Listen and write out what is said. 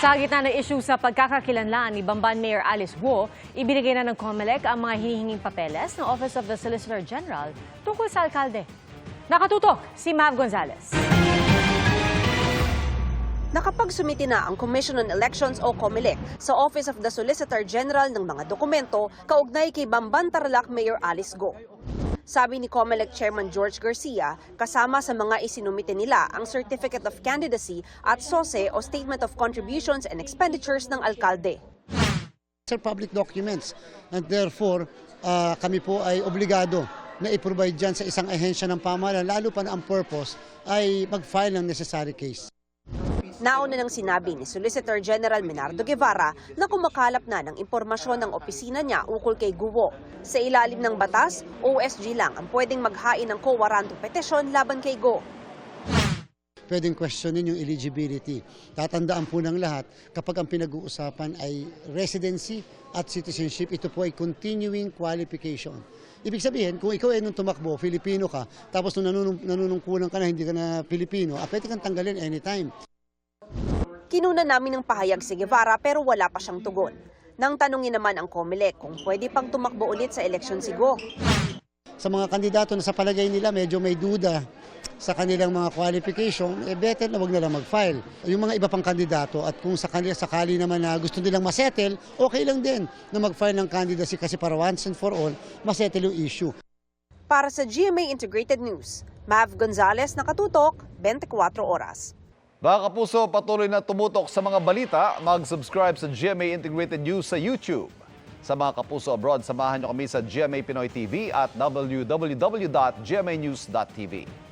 Sa gitna ng issue sa pagkakakilanlan ni Bamban Mayor Alice Guo, ibinigay na ng COMELEC ang mga hinihinging papeles ng Office of the Solicitor General tungkol sa alkalde. Nakatutok si Mav Gonzalez. Nakapagsumiti na ang Commission on Elections o COMELEC sa Office of the Solicitor General ng mga dokumento kaugnay kay Bamban Tarlac Mayor Alice Guo. Sabi ni COMELEC Chairman George Garcia, kasama sa mga isinumite nila ang Certificate of Candidacy at SOSE o Statement of Contributions and Expenditures ng alkalde. These are public documents and therefore kami po ay obligado na i-provide dyan sa isang ahensya ng pamahalaan, lalo pa na ang purpose ay mag-file ng necessary case. Nauna nang sinabi ni Solicitor General Menardo Guevara na kumakalap na ng impormasyon ng opisina niya ukol kay Guo. Sa ilalim ng batas, OSG lang ang pwedeng maghain ng quo warranto petisyon laban kay Guo. Pwedeng questionin yung eligibility. Tatandaan po ng lahat, kapag ang pinag-uusapan ay residency at citizenship, ito po ay continuing qualification. Ibig sabihin, kung ikaw ay nung tumakbo, Filipino ka, tapos nung nanunungkulan ka na, hindi ka na Filipino, pwede kang tanggalin anytime. Kinuna namin ng pahayag si Guevara pero wala pa siyang tugon. Nang tanungin naman ang COMELEC kung pwede pang tumakbo ulit sa eleksyon si Guo. Sa mga kandidato na sa palagay nila medyo may duda sa kanilang mga qualification, better na wag na lang mag-file. Yung mga iba pang kandidato at kung sakali naman na gusto nilang masettle, okay lang din na mag-file ng candidacy kasi para once and for all, masettle yung issue. Para sa GMA Integrated News, Mav Gonzalez, Nakatutok, 24 Oras. Mga kapuso, patuloy na tumutok sa mga balita. Mag-subscribe sa GMA Integrated News sa YouTube. Sa mga kapuso abroad, samahan niyo kami sa GMA Pinoy TV at www.gmanews.tv.